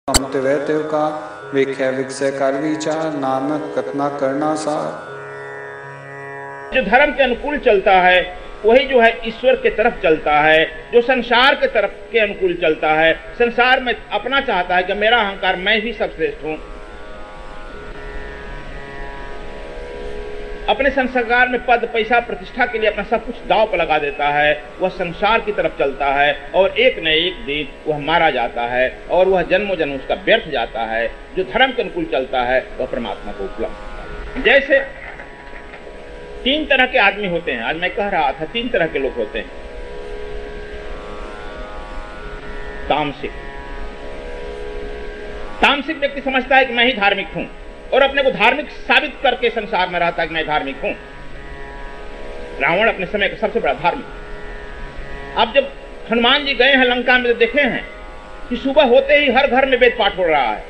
तिवैत्व का विख्या विकसय कर विचार नानक कतना करना सार। जो धर्म के अनुकूल चलता है वही जो है ईश्वर के तरफ चलता है। जो संसार के तरफ के अनुकूल चलता है, संसार में अपना चाहता है कि मेरा अहंकार, मैं ही सबश्रेष्ठ हूं, अपने संसार में पद पैसा प्रतिष्ठा के लिए अपना सब कुछ दांव पर लगा देता है, वह संसार की तरफ चलता है और एक न एक दिन वह मारा जाता है और वह जन्मों जन्म उसका व्यर्थ जाता है। जो धर्म के अनुकूल चलता है वह परमात्मा को उपलब्ध। जैसे 3 तरह के आदमी होते हैं, आज मैं कह रहा था 3 तरह के लोग होते हैं। तामसिक व्यक्ति समझता है कि मैं ही धार्मिक हूं और अपने को धार्मिक साबित करके संसार में रहता है कि मैं धार्मिक हूं। रावण अपने समय का सबसे बड़ा धार्मिक। अब जब हनुमान जी गए हैं लंका में तो देखे हैं कि सुबह होते ही हर घर में वेद पाठ हो रहा है,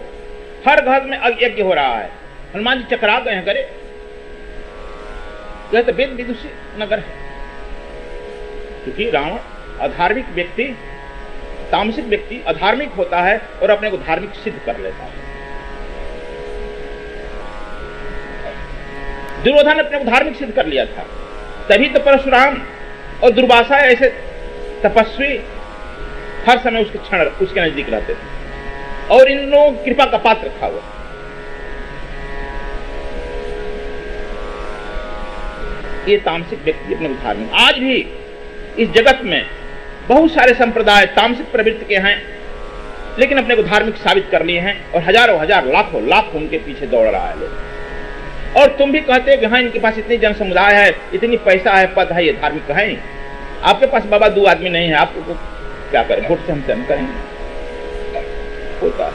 हर घर में यज्ञ हो रहा है। हनुमान जी चकरा गए हैं, करे यह तो वेद विदुषी नगर है। क्योंकि रावण अधार्मिक व्यक्ति, तामसिक व्यक्ति अधार्मिक होता है और अपने को धार्मिक सिद्ध कर लेता है। दुर्योधन अपने को धार्मिक सिद्ध कर लिया था, तभी तो परशुराम और दुर्वासा ऐसे तपस्वी हर समय उसके क्षण उसके नजदीक रहते थे और इन लोगों की कृपा का पात्र रखा हुआ। ये तामसिक व्यक्ति अपने को धार्मिक। आज भी इस जगत में बहुत सारे संप्रदाय तामसिक प्रवृत्ति के हैं, लेकिन अपने को धार्मिक साबित कर लिए हैं और हजारों हजार लाखों लाख उनके पीछे दौड़ रहा है लोग। और तुम भी कहते हैं कि हाँ इनके पास इतनी जन समुदाय है, इतनी पैसा है, पद है, ये धार्मिक है। आपके पास बाबा 2 आदमी नहीं है, आपको क्या करें, वोट से हम करेंगे। होता है।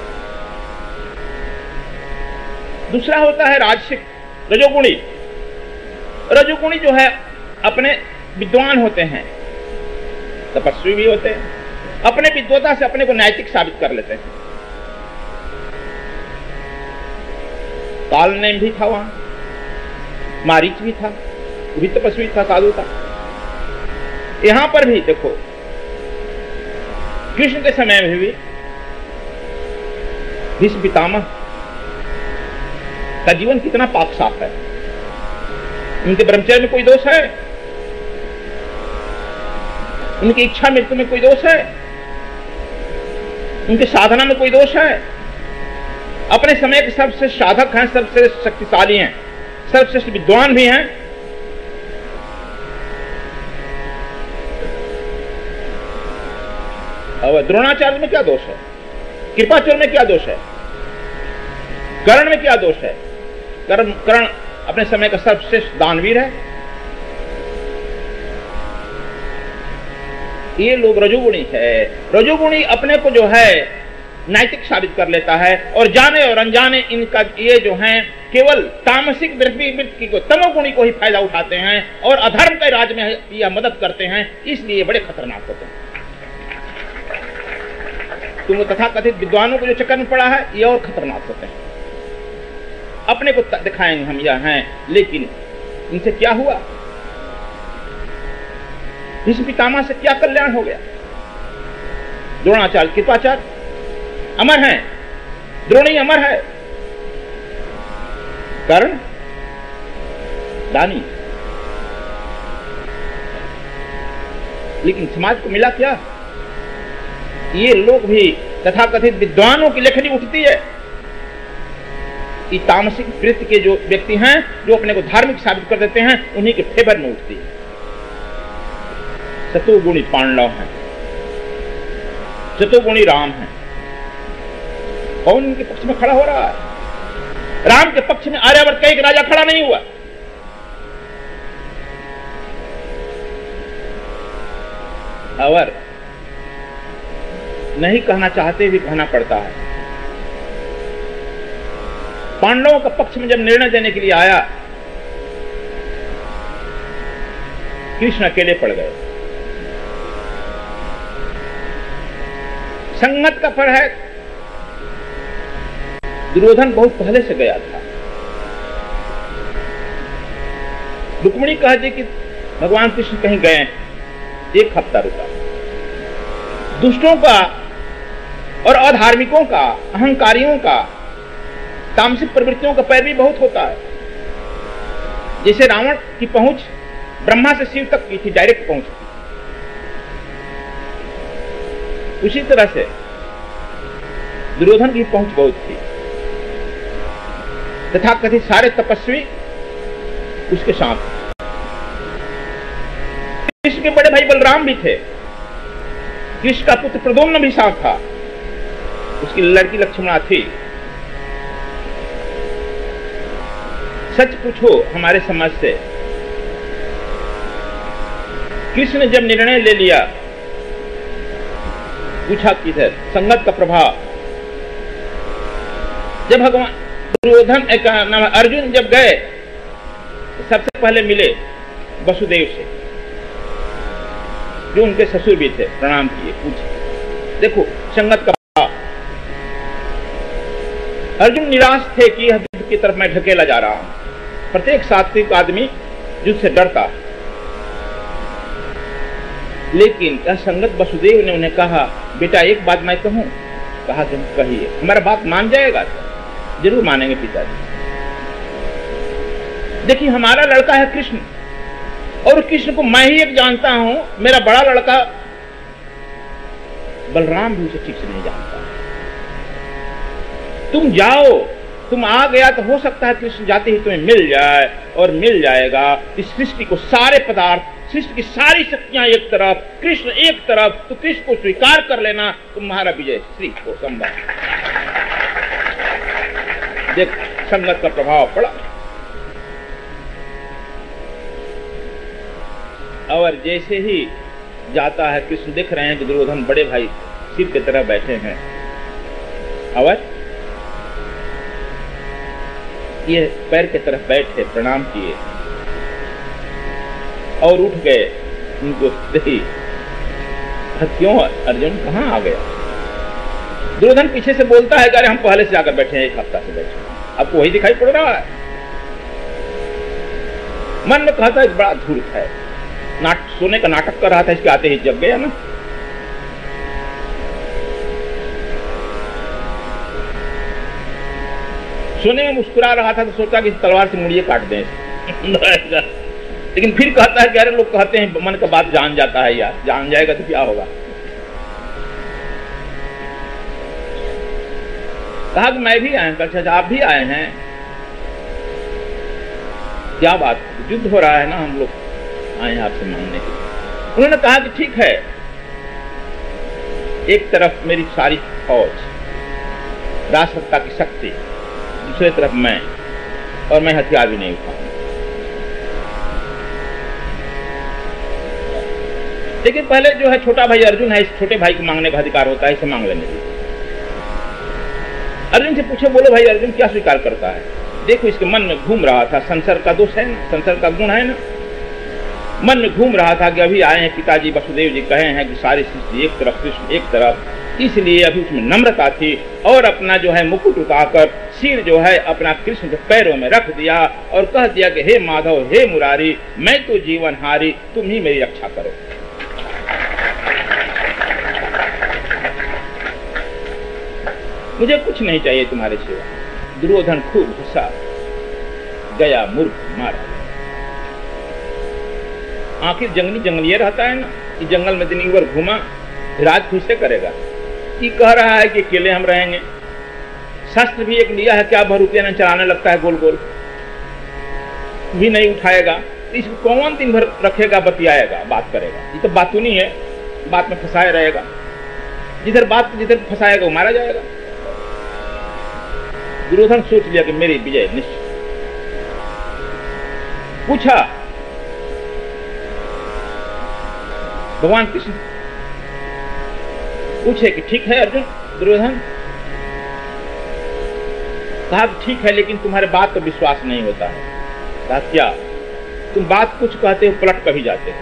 दूसरा होता है राजसिक, रजोगुणी। रजोगुणी जो है अपने विद्वान होते हैं, तपस्वी भी होते हैं, अपने विद्वता से अपने को नैतिक साबित कर लेते हैं। काल नेम भी था वहां, मारीच भी था, वो भी तपस्वी था, साधु था। यहां पर भी देखो कृष्ण के समय में भी भीष्म पितामह का जीवन कितना पाक साफ है। उनके ब्रह्मचर्य में कोई दोष है? उनकी इच्छा मृत्यु में कोई दोष है? उनकी साधना में कोई दोष है? अपने समय के सबसे साधक हैं, सबसे शक्तिशाली हैं, सर्वश्रेष्ठ विद्वान भी हैं। अब द्रोणाचार्य में क्या दोष है? कृपाचार्य में क्या दोष है? कर्ण में क्या दोष है? कर्ण अपने समय का सर्वश्रेष्ठ दानवीर है। ये लोग रजोगुणी है। रजोगुणी अपने को जो है नैतिक साबित कर लेता है और जाने और अनजाने इनका ये जो है केवल तामसिक वृत्ति को, तमोगुणी को ही फायदा उठाते हैं और अधर्म के राज में यह मदद करते हैं। इसलिए बड़े खतरनाक होते हैं। तुम तथाकथित विद्वानों को जो चक्कर में पड़ा है, ये और खतरनाक होते हैं। अपने को दिखाएंगे हम यह हैं, लेकिन इनसे क्या हुआ? भीष्म पितामह से क्या कल्याण हो गया? द्रोणाचार्य कृपाचार्य अमर हैं, द्रोणी अमर है, कर्ण दानी। लेकिन समाज को मिला क्या? ये लोग भी तथाकथित विद्वानों की लेखनी उठती है। ये तामसिक वृत्ति के जो व्यक्ति हैं, जो अपने को धार्मिक साबित कर देते हैं, उन्हीं के फेवर में उठती है। सतोगुणी पांडव हैं, सतोगुणी राम हैं। कौन उनके पक्ष में खड़ा हो रहा है? राम के पक्ष में आर्यावर्त का एक राजा खड़ा नहीं हुआ। और नहीं कहना चाहते भी कहना पड़ता है। पांडवों का पक्ष में जब निर्णय देने के लिए आया, कृष्ण अकेले पड़ गए। संगत का फल है, दुर्योधन बहुत पहले से गया था। रुक्मिणी कह दी कि भगवान कृष्ण कहीं गए, 1 हफ्ता रुका। दुष्टों का और अधार्मिकों का, अहंकारियों का, तामसिक प्रवृत्तियों का पैरवी बहुत होता है। जैसे रावण की पहुंच ब्रह्मा से शिव तक की थी, डायरेक्ट पहुंच थी, उसी तरह से दुर्योधन की पहुंच बहुत थी। तथाकथित सारे तपस्वी उसके साथ। कृष्ण के बड़े भाई बलराम भी थे, कृष्ण का पुत्र प्रद्युम्न भी साथ था, उसकी लड़की लक्ष्मणा थी। सच पूछो हमारे समाज से, कृष्ण ने जब निर्णय ले लिया, पूछा किधर संगत का प्रभाव, जब भगवान दुर्योधन अर्जुन जब गए सबसे पहले मिले वसुदेव से, जो उनके ससुर भी थे, प्रणाम किए, पूछे। देखो संगत का भाव। अर्जुन निराश थे कि युद्ध की तरफ मैं ढकेला जा रहा हूं। प्रत्येक सात्विक आदमी युद्ध से डरता, लेकिन क्या संगत वसुदेव ने उन्हें कहा, बेटा एक बात मैं कहूं? कहा तुम कहिए। हमारा बात मान जाएगा? जरूर मानेंगे पिताजी। देखिए हमारा लड़का है कृष्ण, और कृष्ण को मैं ही एक जानता हूं, मेरा बड़ा लड़का बलराम भी उसे ठीक से नहीं जानता। तुम जाओ, तुम आ गया तो हो सकता है कृष्ण जाते ही तुम्हें मिल जाए, और मिल जाएगा। इस सृष्टि को सारे पदार्थ, सृष्टि की सारी शक्तियां एक तरफ, कृष्ण एक तरफ, तो कृष्ण को स्वीकार कर लेना, तुम्हारा विजय श्री को संभव। देख संगत का प्रभाव पड़ा। और जैसे ही जाता है, कृष्ण देख रहे हैं कि दुर्योधन बड़े भाई शिव की तरह बैठे हैं, और ये पैर की तरफ बैठे, प्रणाम किए और उठ गए। उनको देखी, क्यों अर्जुन कहाँ आ गया? दुर्योधन पीछे से बोलता है, अरे हम पहले से आकर बैठे हैं, एक हफ्ता से बैठे, आपको वही दिखाई पड़ रहा है। मन में कहता है बड़ा धूर्त है, सोने का नाटक कर रहा था, इसके आते ही जग गया ना। सोने में मुस्कुरा रहा था तो सोचा कि तलवार से मुड़िए काट दें। लेकिन फिर कहता है कि अरे लोग कहते हैं मन का बात जान जाता है यार, जान जाएगा तो क्या होगा। कहा कि मैं भी आया। अच्छा आप भी आए हैं, क्या बात, युद्ध हो रहा है ना, हम लोग आए हैं आपसे मांगने के लिए। उन्होंने कहा कि ठीक है, एक तरफ मेरी सारी फौज, राष्ट्रसत्ता की शक्ति, दूसरी तरफ मैं, और मैं हथियार भी नहीं उठाऊंगा। लेकिन पहले जो है छोटा भाई अर्जुन है, इस छोटे भाई को मांगने का अधिकार होता है, इसे मांग लेने दीजिए। अर्जुन से पूछे, बोलो भाई अर्जुन क्या स्वीकार करता है? देखो इसके मन में घूम रहा था, संसार का दोष है ना, संसार का गुण है ना, मन में घूम रहा था कि अभी आए हैं पिताजी वसुदेव जी, कहे हैं कि सारी सृष्टि एक तरफ, कृष्ण एक तरफ, इसलिए अभी उसमें नम्रता थी, और अपना जो है मुकुट उठाकर सिर जो है अपना कृष्ण के पैरों में रख दिया और कह दिया कि हे माधव, हे मुरारी, मैं तो जीवन हारी, तुम ही मेरी रक्षा करो। मुझे कुछ नहीं चाहिए तुम्हारे सिवा। दुर्योधन खूब गुस्सा गया, मूर्ख मारा। आखिर जंगली रहता है ना, कि जंगल में दिन भर घूमा, राज खुश से करेगा। ये कह रहा है कि अकेले हम रहेंगे, शस्त्र भी एक लिया है, क्या भर रुपया न चलाने लगता है, गोल गोल भी नहीं उठाएगा, इसको कौन दिन भर रखेगा, बतियाएगा, बात करेगा। ये तो बातू नहीं है, बात में फंसाए रहेगा, जिधर फंसाएगा वो मारा जाएगा। दुर्योधन सोच लिया कि मेरी विजय निश्चित। पूछा भगवान कृष्ण पूछे कि ठीक है अर्जुन, दुर्योधन कहा ठीक है, लेकिन तुम्हारे बात पर विश्वास नहीं होता है। कहा क्या? तुम बात कुछ कहते हो, पलट कभी जाते हो।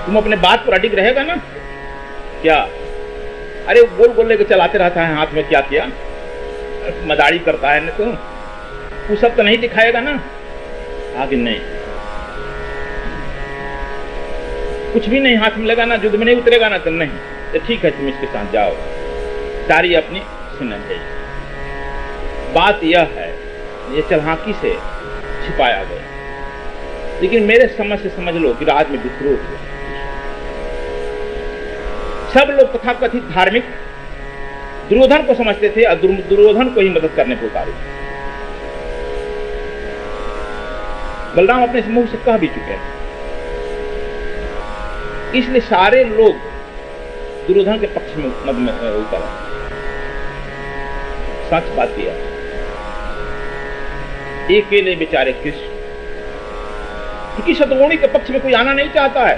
तुम अपने बात पर अडिग रहेगा ना? क्या? अरे गोल गोल लेके चलाते रहता है हाथ में, क्या किया, मदारी करता है ना, तुम वो सब तो नहीं दिखाएगा ना? आगे नहीं, कुछ भी नहीं हाथ में लगा ना, युद्ध में नहीं उतरेगा ना, तो नहीं। तो ठीक है तुम इसके साथ जाओ, सारी अपनी सुनन है। बात यह है ये चलहाकी से छिपाया गया, लेकिन मेरे समझ से समझ लो कि राज में विद्रोह हुआ। सब लोग तथाकथित धार्मिक दुर्योधन को समझते थे और दुर्योधन को ही मदद करने को उतारे। बलराम अपने मुंह से कह भी चुके हैं, इसलिए सारे लोग दुर्योधन के पक्ष में उतर। सच बात यह एक अकेले बेचारे कृष्ण, क्योंकि शतगुणी के पक्ष में कोई आना नहीं चाहता है,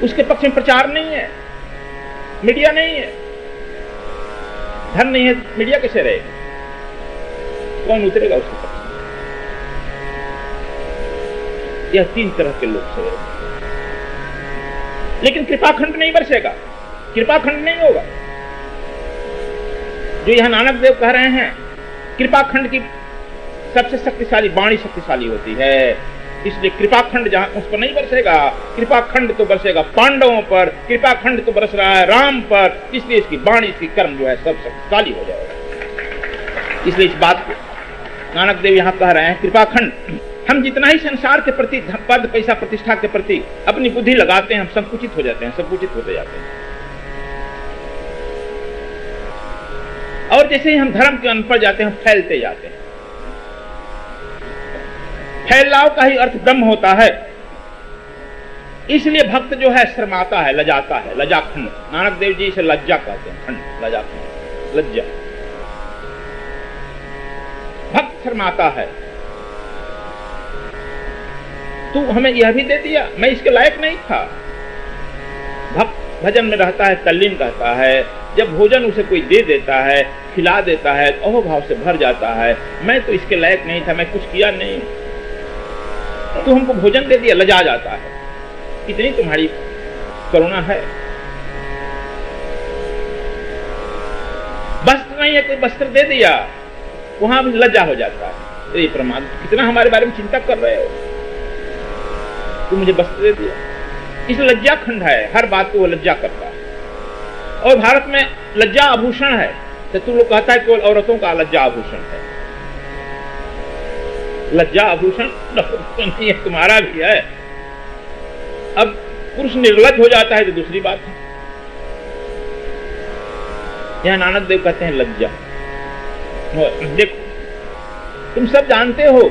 उसके पक्ष में प्रचार नहीं है, मीडिया नहीं है, धन नहीं है, मीडिया कैसे रहेगा, कौन उतरेगा उसके पक्ष में? यह तीन तरह के लोग से, लेकिन कृपाखंड नहीं बरसेगा, कृपाखंड नहीं होगा। जो यहां नानक देव कह रहे हैं, कृपाखंड की सबसे शक्तिशाली वाणी शक्तिशाली होती है, इसलिए कृपाखंड जहां उस पर नहीं बरसेगा, कृपाखंड तो बरसेगा पांडवों पर, कृपाखंड तो बरस रहा है राम पर, इसलिए इसकी वाणी इसकी कर्म जो है सब शक्तिशाली हो जाएगा। इसलिए इस बात को नानक देव यहां कह रहे हैं, कृपाखंड। हम जितना ही संसार के प्रति, पद पैसा प्रतिष्ठा के प्रति अपनी बुद्धि लगाते हैं, हम संकुचित हो जाते हैं, संकुचित होते जाते हैं। और जैसे ही हम धर्म के अनपढ़ जाते हैं, हम फैलते जाते हैं। फैलाव का ही अर्थ ब्रह्म होता है, इसलिए भक्त जो है शर्माता है, लजाता है, लजाखंड। नानक देव जी इसे लज्जा कहते हैं, खंड, लजाखंड, लज्जा। भक्त शर्माता है, तू हमें यह भी दे दिया, मैं इसके लायक नहीं था। भक्त भजन में रहता है, तल्लीन कहता है, जब भोजन उसे कोई दे देता है, खिला देता है, तो अहोभाव से भर जाता है, मैं तो इसके लायक नहीं था, मैं कुछ किया नहीं, तू हमको भोजन दे दिया, लजा जाता है। कितनी तुम्हारी करुणा है। वस्त्र नहीं है, कोई वस्त्र दे दिया, वहां भी लज्जा हो जाता है, अरे परमात्मा कितना हमारे बारे में चिंता कर रहे हो, तू मुझे वस्त्र दे दिया। इस लज्जा खंड है, हर बात को वो लज्जा करता है। और भारत में लज्जा आभूषण है, तो तू लोग कहता है केवल औरतों का लज्जा आभूषण है। लज्जा आभूषण नहीं है, तुम्हारा भी है। अब पुरुष निर्लज हो जाता है तो दूसरी बात है। यहां नानक देव कहते हैं लज्जा। देखो, तुम सब जानते हो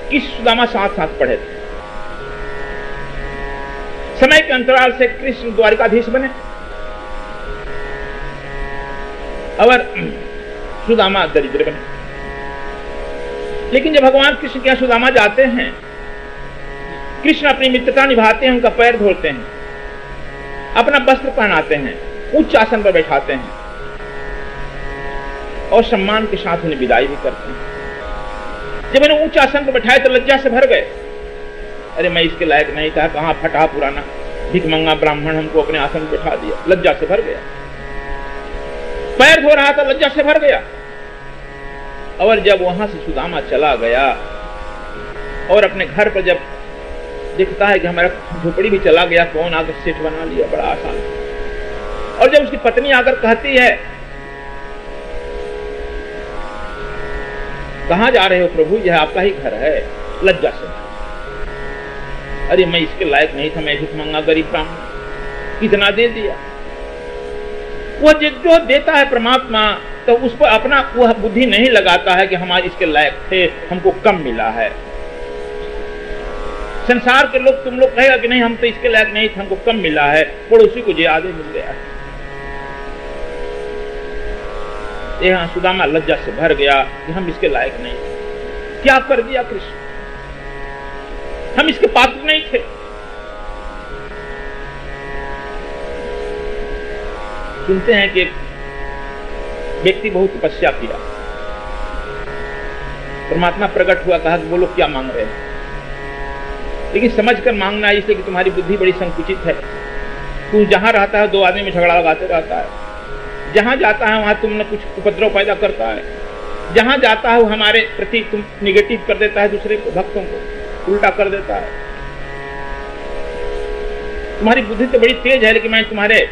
कि सुदामा साथ साथ पढ़े थे। समय के अंतराल से कृष्ण द्वारिकाधीश बने और सुदामा दरिद्र बने। लेकिन जब भगवान कृष्ण के यहां सुदामा जाते हैं, कृष्ण अपनी मित्रता निभाते हैं, उनका पैर धोते हैं, अपना वस्त्र पहनाते हैं, उच्च आसन पर बैठाते हैं और सम्मान के साथ उन्हें विदाई भी करते हैं। जब इन्हें उच्च आसन पर बैठाए तो लज्जा से भर गए, अरे मैं इसके लायक नहीं था, कहां फटा पुराना भिखमंगा ब्राह्मण हमको अपने आसन पर बैठा दिया, लज्जा से भर गया। पैर धो रहा था, लज्जा से भर गया। और जब वहां से सुदामा चला गया और अपने घर पर जब दिखता है कि हमारा झोपड़ी भी चला गया, कौन आकर सेठ बना लिया, बड़ा आसान। और जब उसकी पत्नी आकर कहती है, कहां जा रहे हो प्रभु, यह आपका ही घर है, लज्जा से, अरे मैं इसके लायक नहीं था, मैं भिखमंगा गरीब ब्राह्मण, कितना दे दिया। वह जो देता है परमात्मा, तो उस पर अपना वह बुद्धि नहीं लगाता है कि हमारे इसके लायक थे, हमको कम मिला है। संसार के लोग, तुम लोग कहेगा कि नहीं हम तो इसके लायक नहीं थे, हमको कम मिला है, पड़ोसी को ज्यादा मिल गया है। यहां सुदामा लज्जा से भर गया कि हम इसके लायक नहीं थे। क्या कर दिया कृष्ण, हम इसके पात्र नहीं थे। सुनते हैं कि एक व्यक्ति बहुत तपस्या किया, परमात्मा प्रकट हुआ, कहा कि वो लोग क्या मांग रहे हैं, लेकिन समझकर मांगना, इसलिए कि तुम्हारी बुद्धि बड़ी संकुचित है। तू जहां रहता है दो आदमी में झगड़ा लगाते रहता है, जहां जाता है वहां तुमने कुछ उपद्रव पैदा करता है, जहां जाता है हमारे प्रति तुम निगेटिव कर देता है, दूसरे को, भक्तों को उल्टा कर देता है। तुम्हारी बुद्धि तो बड़ी तेज है, लेकिन मैं तुम्हारे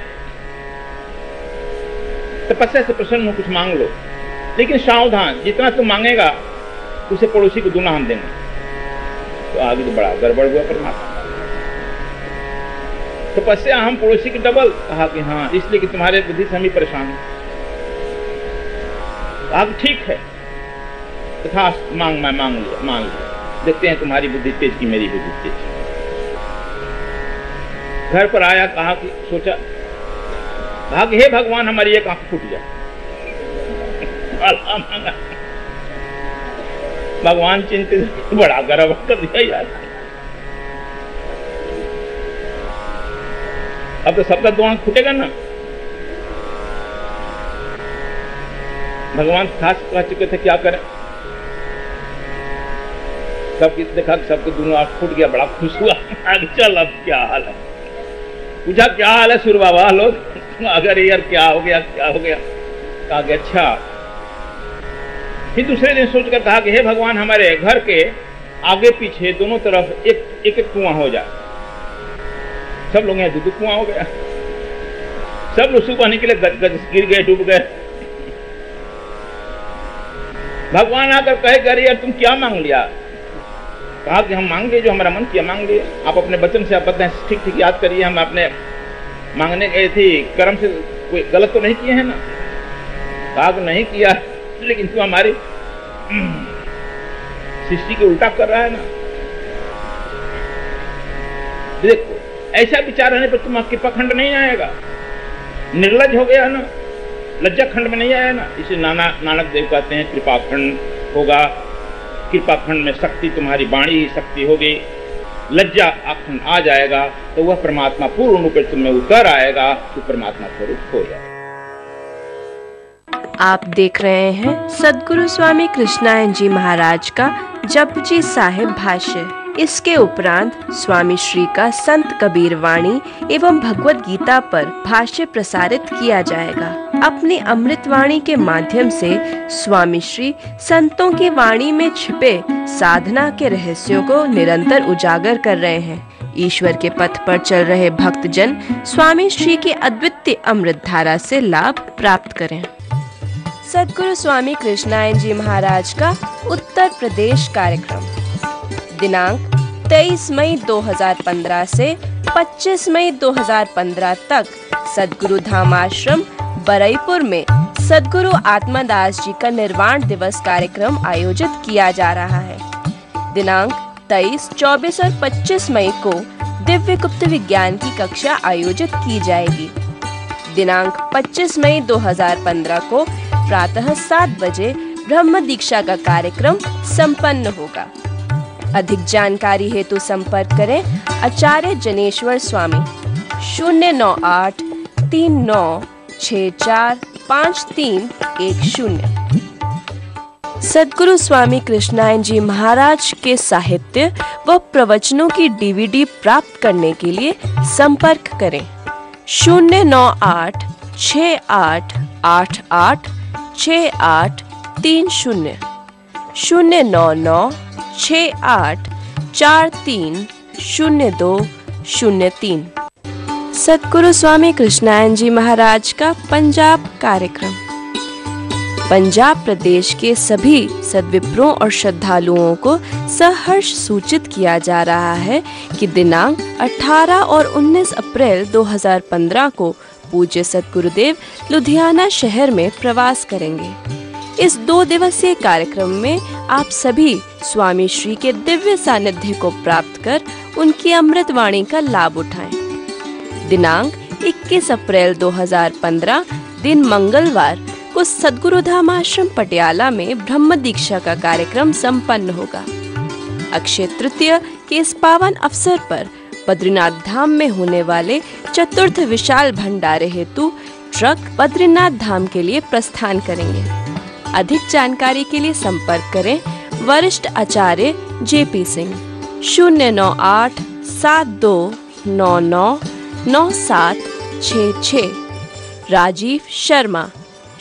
तपस्या से प्रसन्न हो, कुछ मांग लो, लेकिन सावधान, जितना तुम मांगेगा उसे पड़ोसी को दुना हम देंगे। तो आगे तो बड़ा गड़बड़ हुआ परमात्मा। तपस्या हम पड़ोसी की डबल, कहा कि हाँ, इसलिए कि तुम्हारे बुद्धि से हम ही परेशान हैं। कहा ठीक है, तथा मान लिया, देखते हैं तुम्हारी बुद्धि तेज की मेरी बुद्धि तेज। घर पर आया, कहा कि सोचा, कहा कि हे भगवान हमारी एक आंख फूट जाए। भगवान चिंतित, बड़ा गर्व कर दिया यार, अब तो सबका दो आंख फूटेगा ना। भगवान खास कह चुके थे क्या करें। सबकी देखा कि सबके दोनों आंख फूट गया, बड़ा खुश हुआ। आगे चल, अब क्या हाल है, पूछा क्या हाल है सुर बाबा लोग, अगर यार क्या हो गया। कहा कि अच्छा। फिर दूसरे दिन सोचकर कहा कि हे भगवान हमारे घर के आगे पीछे दोनों तरफ एक कुआं हो जाए। सब लोग यहाँ दूध कुआं हो गया, सब लोग सुबह निकले, गिर गए, डूब गए। भगवान आकर कहे कि अरे यार तुम क्या मांग लिया। कहा कि हम मांगे जो हमारा मन किया मांग लिए। आप अपने वचन से आप बताएं, ठीक ठीक याद करिए, हम अपने मांगने गए थे, कर्म से कोई गलत तो नहीं किए हैं ना। कहा कि नहीं किया, लेकिन तू हमारी सृष्टि को उल्टा कर रहा है ना। देखो ऐसा विचार रहने पर तुम कृपा खंड नहीं आएगा, निर्लज हो गया ना, लज्जा खंड में नहीं आया ना। इसे नानक देव कहते हैं कृपा खंड होगा। कृपा खंड में शक्ति, तुम्हारी वाणी ही शक्ति होगी। लज्जा अखंड आ जाएगा तो वह परमात्मा पूर्ण रूप में तुम्हें उतर आएगा, तो परमात्मा स्वरूप हो जाएगा। आप देख रहे हैं सद्गुरु स्वामी कृष्णायन जी महाराज का जपजी साहिब भाष्य। इसके उपरांत स्वामी श्री का संत कबीर वाणी एवं भगवत गीता पर भाष्य प्रसारित किया जाएगा। अपनी अमृत वाणी के माध्यम से स्वामी श्री संतों की वाणी में छिपे साधना के रहस्यों को निरंतर उजागर कर रहे हैं। ईश्वर के पथ पर चल रहे भक्तजन स्वामी श्री की अद्वितीय अमृत धारा से लाभ प्राप्त करें। सद्गुरु स्वामी कृष्णायन जी महाराज का उत्तर प्रदेश कार्यक्रम दिनांक 23 मई 2015 से 25 मई 2015 तक सद्गुरु धाम आश्रम बरईपुर में सद्गुरु आत्मदास जी का निर्वाण दिवस कार्यक्रम आयोजित किया जा रहा है। दिनांक 23, 24 और 25 मई को दिव्य गुप्त विज्ञान की कक्षा आयोजित की जाएगी। दिनांक 25 मई 2015 को प्रातः 7 बजे ब्रह्म दीक्षा का कार्यक्रम संपन्न होगा। अधिक जानकारी हेतु संपर्क करें आचार्य जनेश्वर स्वामी 09839645310। सद्गुरु स्वामी कृष्णायन जी महाराज के साहित्य व प्रवचनों की DVD प्राप्त करने के लिए संपर्क करें 09868886830 09968430203। सद्गुरु स्वामी कृष्णायन जी महाराज का पंजाब कार्यक्रम। पंजाब प्रदेश के सभी सद्विप्रों और श्रद्धालुओं को सहर्ष सूचित किया जा रहा है कि दिनांक 18 और 19 अप्रैल 2015 को पूज्य सद्गुरुदेव लुधियाना शहर में प्रवास करेंगे। इस 2 दिवसीय कार्यक्रम में आप सभी स्वामी श्री के दिव्य सानिध्य को प्राप्त कर उनकी अमृत वाणी का लाभ उठाएं। दिनांक 21 अप्रैल 2015 दिन मंगलवार को सद्गुरु धाम आश्रम पटियाला में ब्रह्म दीक्षा का कार्यक्रम संपन्न होगा। अक्षय तृतीया के इस पावन अवसर पर बद्रीनाथ धाम में होने वाले चतुर्थ विशाल भंडारे हेतु ट्रक बद्रीनाथ धाम के लिए प्रस्थान करेंगे। अधिक जानकारी के लिए संपर्क करें वरिष्ठ आचार्य JP सिंह 09872999766, राजीव शर्मा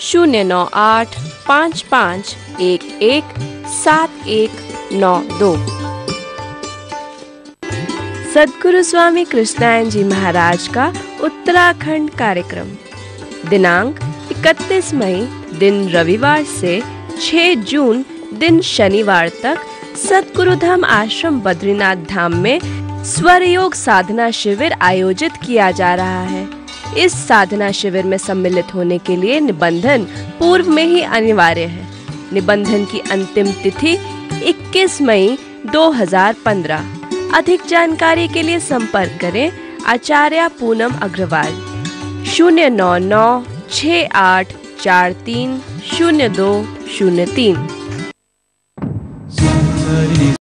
09855117192। सद्गुरु स्वामी कृष्णायन जी महाराज का उत्तराखंड कार्यक्रम दिनांक 31 मई दिन रविवार से 6 जून दिन शनिवार तक सद्गुरुधाम आश्रम बद्रीनाथ धाम में स्वर योग साधना शिविर आयोजित किया जा रहा है। इस साधना शिविर में सम्मिलित होने के लिए निबंधन पूर्व में ही अनिवार्य है। निबंधन की अंतिम तिथि 21 मई 2015। अधिक जानकारी के लिए संपर्क करें आचार्य पूनम अग्रवाल 09968430203।